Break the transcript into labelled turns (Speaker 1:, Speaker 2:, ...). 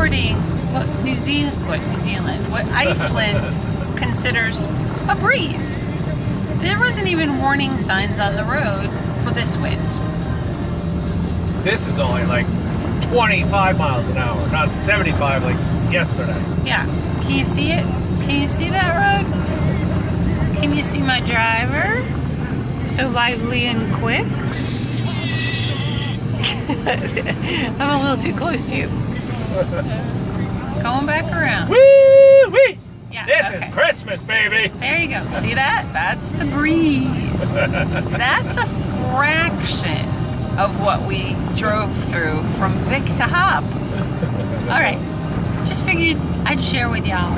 Speaker 1: recording what what Iceland considers a breeze. There wasn't even warning signs on the road for this wind.
Speaker 2: This is only like 25 miles an hour, not 75 like yesterday.
Speaker 1: Yeah. Can you see it? Can you see that road? Can you see my driver? So lively and quick. I'm a little too close to you. Going back around.
Speaker 2: Woo-wee!
Speaker 1: Yeah,
Speaker 2: This is Christmas, baby.
Speaker 1: There you go. See that? That's the breeze. That's a fraction of what we drove through from Vic to Hop. All right. Just figured I'd share with y'all.